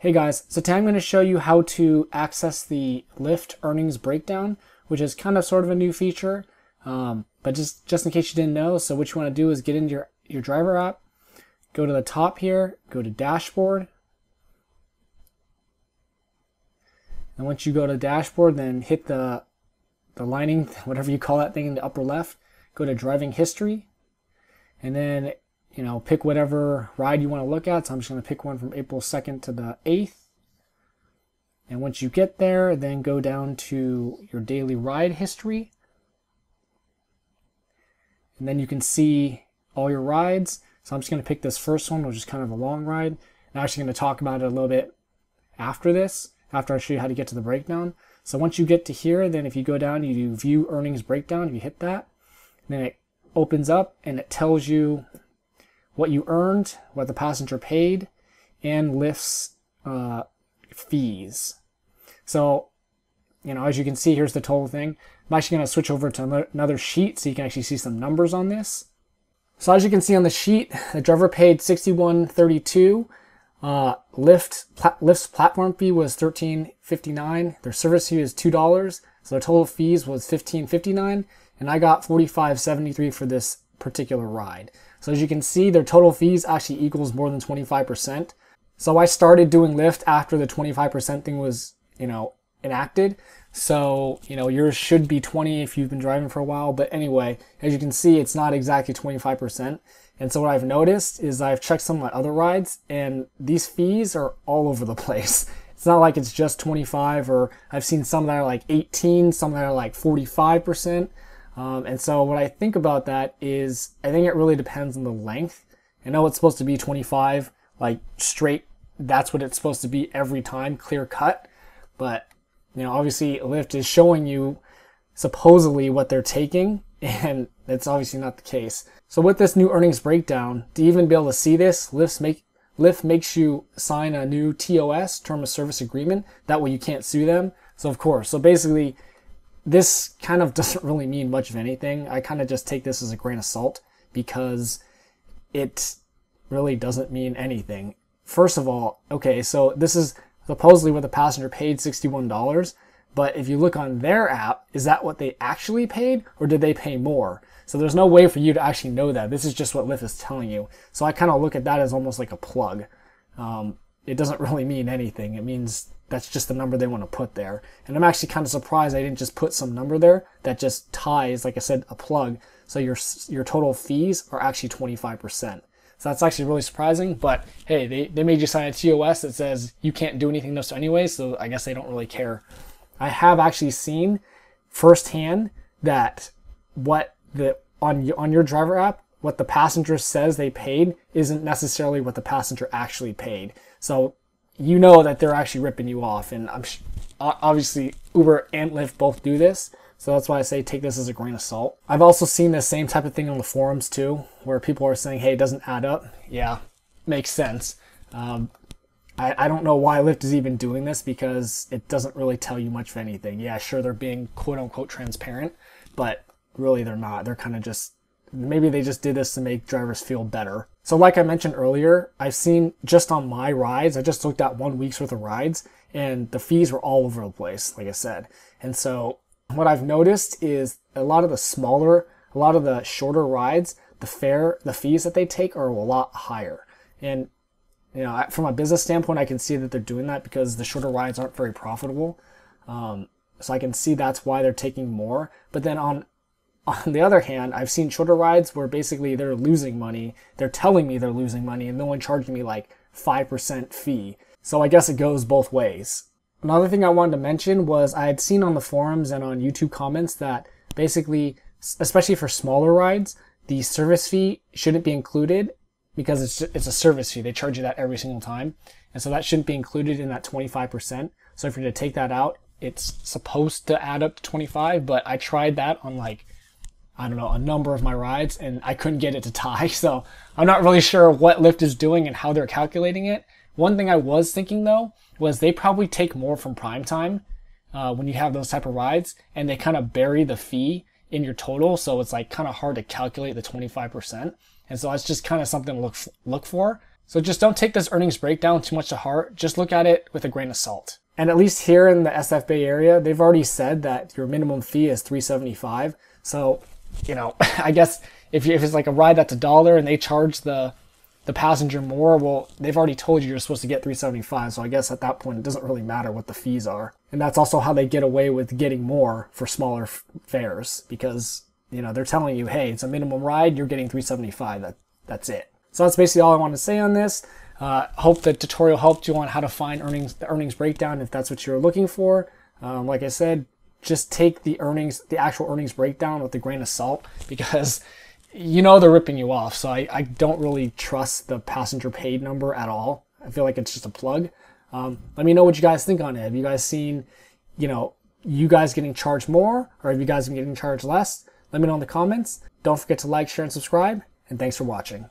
Hey guys, so today I'm going to show you how to access the Lyft earnings breakdown, which is kind of sort of a new feature, but just in case you didn't know. So what you want to do is get into your driver app, go to the top here, go to dashboard, and once you go to dashboard, then hit the lining, whatever you call that thing in the upper left, go to driving history, and then pick whatever ride you want to look at. So I'm just going to pick one from April 2nd to the 8th. And once you get there, then go down to your daily ride history. And then you can see all your rides. So I'm just going to pick this first one, which is kind of a long ride. I'm actually going to talk about it a little bit after this, after I show you how to get to the breakdown. So once you get to here, then if you go down, you do view earnings breakdown, you hit that, then it opens up and it tells you what you earned, what the passenger paid, and Lyft's fees. So, as you can see, here's the total thing. I'm actually going to switch over to another sheet so you can actually see some numbers on this. So as you can see on the sheet, the driver paid $61.32. Lyft's platform fee was $13.59. Their service fee is $2. So the total fees was $15.59, and I got $45.73 for this particular ride. So as you can see, their total fees actually equals more than 25%. So I started doing Lyft after the 25% thing was, enacted. So, yours should be 20 if you've been driving for a while. But anyway, as you can see, it's not exactly 25%. And so what I've noticed is I've checked some of my other rides, and these fees are all over the place. It's not like it's just 25, or I've seen some that are like 18, some that are like 45%. And so what I think about that is, I think it really depends on the length. I know it's supposed to be 25, like straight, that's what it's supposed to be every time, clear cut. But, obviously Lyft is showing you supposedly what they're taking, and that's obviously not the case. So with this new earnings breakdown, to even be able to see this, Lyft makes you sign a new TOS, term of service agreement. That way you can't sue them. So of course, so basically, this kind of doesn't really mean much of anything. I kind of just take this as a grain of salt because it really doesn't mean anything. First of all, okay, so this is supposedly what the passenger paid, $61. But if you look on their app, is that what they actually paid, or did they pay more? So there's no way for you to actually know that. This is just what Lyft is telling you. So I kind of look at that as almost like a plug. It doesn't really mean anything. It means that's just the number they want to put there. And I'm actually kind of surprised I didn't just put some number there that just ties, like I said, a plug. So your total fees are actually 25%. So that's actually really surprising. But hey, they made you sign a TOS that says you can't do anything else anyway. So I guess they don't really care. I have actually seen firsthand that on your driver app, what the passenger says they paid isn't necessarily what the passenger actually paid. So that they're actually ripping you off. And obviously Uber and Lyft both do this. So that's why I say take this as a grain of salt. I've also seen the same type of thing on the forums too, where people are saying, hey, it doesn't add up. Yeah, makes sense. I don't know why Lyft is even doing this, because it doesn't really tell you much of anything. Yeah, sure, they're being quote unquote transparent, but really they're not. They're kind of just, maybe they just did this to make drivers feel better. So like I mentioned earlier, I've seen just on my rides, I just looked at 1 week's worth of rides, and the fees were all over the place, like I said. And so what I've noticed is a lot of the shorter rides, the fees that they take are a lot higher. And from a business standpoint, I can see that they're doing that because the shorter rides aren't very profitable. So I can see that's why they're taking more. But then on the other hand, I've seen shorter rides where basically they're losing money. They're telling me they're losing money, and they're only charging me like 5% fee. So I guess it goes both ways. Another thing I wanted to mention was I had seen on the forums and on YouTube comments that basically, especially for smaller rides, the service fee shouldn't be included because it's a service fee. They charge you that every single time. And so that shouldn't be included in that 25%. So if you're going to take that out, it's supposed to add up to 25, but I tried that on a number of my rides, and I couldn't get it to tie. So I'm not really sure what Lyft is doing and how they're calculating it. One thing I was thinking though was they probably take more from prime time when you have those type of rides, and they kind of bury the fee in your total, so it's like kind of hard to calculate the 25%. And so that's just kind of something to look for. So just don't take this earnings breakdown too much to heart. Just look at it with a grain of salt. And at least here in the SF Bay area, they've already said that your minimum fee is $3.75. So, I guess if it's like a ride that's $1 and they charge the passenger more, well, they've already told you you're supposed to get $3.75. So I guess at that point, it doesn't really matter what the fees are. And that's also how they get away with getting more for smaller fares, because, they're telling you, hey, it's a minimum ride, you're getting $3.75. That's it. So that's basically all I want to say on this. Hope the tutorial helped you on how to find the earnings breakdown if that's what you're looking for. Like I said, just take the actual earnings breakdown with a grain of salt, because they're ripping you off. So I don't really trust the passenger paid number at all. I feel like it's just a plug. Let me know what you guys think on it. Have you guys seen, you guys getting charged more, or have you guys been getting charged less? Let me know in the comments. Don't forget to like, share, and subscribe, and thanks for watching.